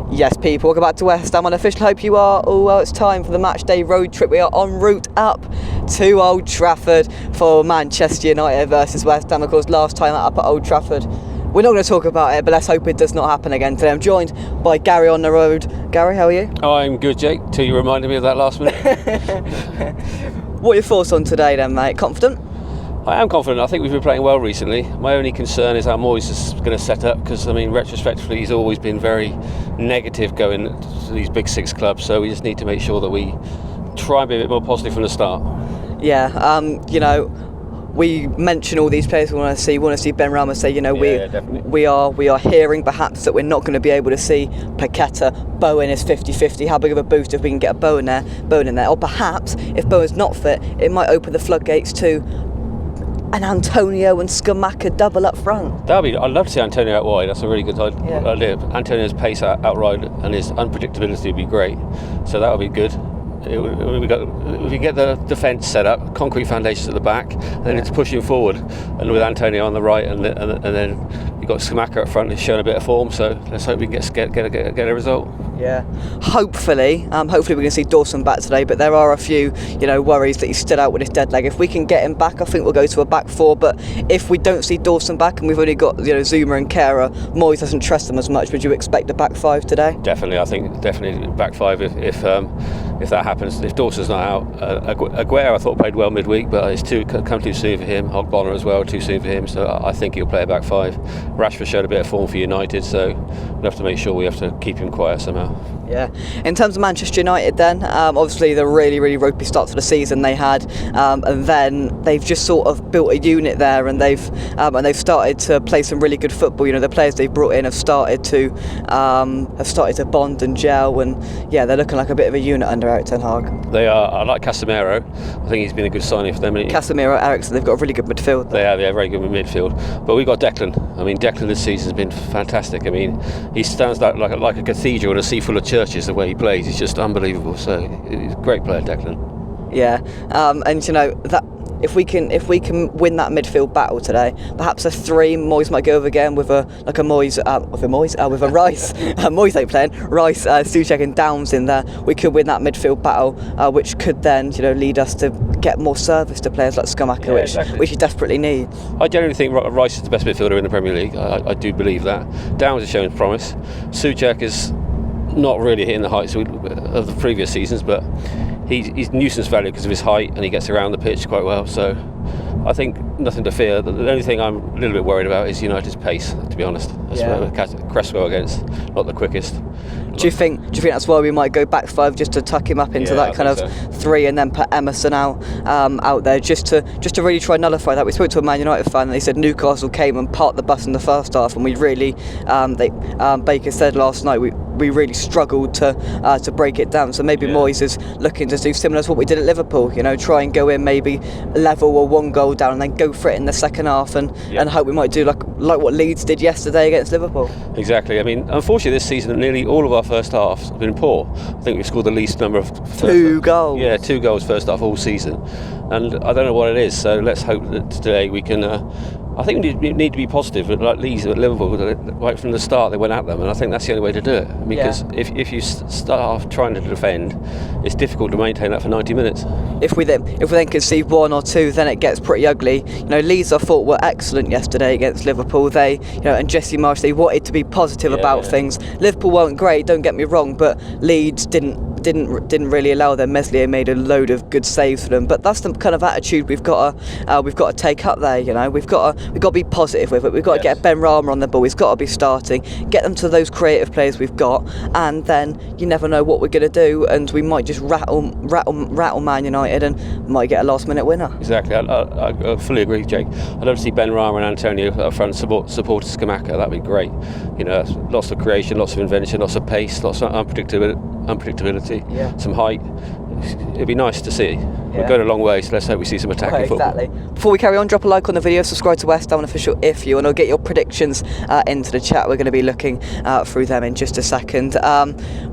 Yes, people, welcome back to West Ham. I officially hope you are all well. It's time for the match day road trip. We are en route up to Old Trafford for Manchester United versus West Ham. Of course, last time up at Old Trafford. We're not going to talk about it, but let's hope it does not happen again today. I'm joined by Gary on the road. Gary, how are you? Oh, I'm good, Jake, till you reminded me of that last minute. What are your thoughts on today then, mate? Confident? I am confident. I think we've been playing well recently. My only concern is how Moyes is going to set up, because, I mean, retrospectively, he's always been very negative going to these big six clubs, so we just need to make sure that we try and be a bit more positive from the start. Yeah, we mention all these players we want to see. We want to see Ben Rama say, we are hearing perhaps that we're not going to be able to see Paqueta. Bowen is 50-50. How big of a boost if we can get a Bowen in there? Or perhaps, if Bowen's not fit, it might open the floodgates to an Antonio and Scamacca double up front. I'd love to see Antonio out wide. That's a really good idea. Antonio's pace out wide and his unpredictability would be great. So that would be good. If we get the defence set up, concrete foundations at the back, and then it's pushing forward, and with Antonio on the right, and then you've got Scamacca up front, who's showing a bit of form. So let's hope we can get a result. Yeah, hopefully we can see Dawson back today, but there are a few worries that he's still out with his dead leg. If we can get him back, I think we'll go to a back four. But if we don't see Dawson back and we've only got Zuma and Kehrer, Moyes doesn't trust them as much. Would you expect a back five today? Definitely, I think back five if that happens. If Dawson's not out, Aguero I thought played well midweek, but it's come too soon for him. Ogbonna as well, too soon for him. So I think he'll play a back five. Rashford showed a bit of form for United, so we'll have to make sure we have to keep him quiet somehow. Yeah. In terms of Manchester United then, obviously the really, really ropey start to the season they had, and then they've just sort of built a unit there, and they've started to play some really good football. The players they've brought in have started to bond and gel, and they're looking like a bit of a unit under Eric Ten Hag. They are. I like Casemiro. I think he's been a good signing for them. Casemiro, Eriksen, they've got a really good midfield. They have, very good midfield. But we've got Declan. I mean, Declan this season has been fantastic. I mean, he stands out like a cathedral in a sea full of churches. The way he plays, he's just unbelievable. So he's a great player, Declan. Yeah, and that. If we can win that midfield battle today, perhaps a three. Moyes might go over again with a Rice. Moyes ain't playing. Rice, Souček and Downs in there. We could win that midfield battle, which could then lead us to get more service to players like Scamacca, which you desperatly need. I generally think Rice is the best midfielder in the Premier League. I do believe that. Downs has shown promise. Souček is not really hitting the heights of the previous seasons, but he's nuisance value because of his height, and he gets around the pitch quite well. So I think nothing to fear. The only thing I'm a little bit worried about is United's pace, to be honest. That's what Crespo against, not the quickest. Do you think that's why we might go back five, just to tuck him up into that kind of three, and then put Emerson out there, just to really try and nullify that? We spoke to a Man United fan, and they said Newcastle came and parked the bus in the first half, and we really, Baker said last night, we really struggled to break it down. So maybe Moyes is looking to do similar to what we did at Liverpool. Try and go in maybe level or one goal down, and then go for it in the second half, and hope we might do like what Leeds did yesterday against Liverpool. Exactly. I mean, unfortunately this season nearly all of our first halves have been poor. I think we've scored the least number of 2 goals. Yeah, 2 goals first half all season, and I don't know what it is. So let's hope that today we can. I think we need to be positive. Like Leeds at Liverpool, right from the start they went at them, and I think that's the only way to do it. Because if you start off trying to defend, it's difficult to maintain that for 90 minutes. If we then concede 1 or 2, then it gets pretty ugly. Leeds I thought were excellent yesterday against Liverpool. They, and Jesse Marsh, they wanted to be positive about things. Liverpool weren't great, don't get me wrong, but Leeds didn't really allow them. Meslier made a load of good saves for them, but that's the kind of attitude we've got to take up there. We've got to be positive with it. We've got to get Ben Rama on the ball. He's got to be starting, get them to those creative players we've got, and then you never know what we're going to do, and we might just rattle Man United and might get a last minute winner. Exactly. I fully agree, Jake. I'd love to see Ben Rama and Antonio up front supporting Scamacca. That'd be great. Lots of creation, lots of invention, lots of pace, lots of unpredictability, some height. it'd be nice to see. We're going a long way, so let's hope we see some attacking football. Exactly. Before we carry on, drop a like on the video, subscribe to West Ham Official if you want to get your predictions into the chat. We're going to be looking through them in just a second.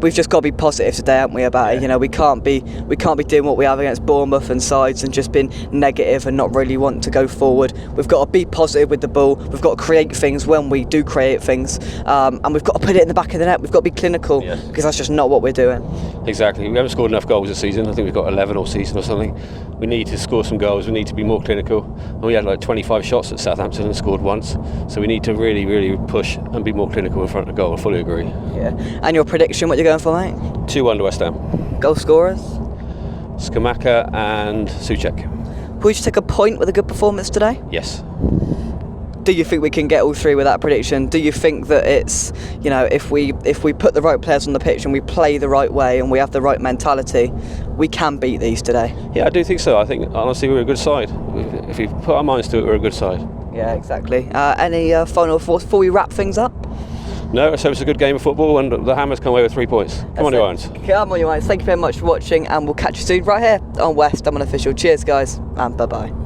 We've just got to be positive today, haven't we, about it? You know, we can't be doing what we have against Bournemouth and sides and just being negative and not really want to go forward. We've got to be positive with the ball. We've got to create things when we do create things, and we've got to put it in the back of the net. We've got to be clinical, because that's just not what we're doing. Exactly. We haven't scored enough goals this season. I think we've got 11 all season or something. We need to score some goals. We need to be more clinical. And we had like 25 shots at Southampton and scored once. So we need to really, really push and be more clinical in front of goal. I fully agree. Yeah. And your prediction, what you're going for, mate? 2-1 to West Ham. Goal scorers? Skamaka and Souček. Will you take a point with a good performance today? Yes. Do you think we can get all three with that prediction? Do you think that it's, you know, if we put the right players on the pitch and we play the right way and we have the right mentality, we can beat these today? Yeah, I do think so. I think honestly we're a good side. If we put our minds to it, we're a good side. Yeah, exactly. Any final thoughts before we wrap things up? No, so it's a good game of football and the Hammers come away with 3 points. Come on, you Irons. Come on, you Irons. Thank you very much for watching, and we'll catch you soon right here on West Ham Official. Cheers, guys, and bye-bye.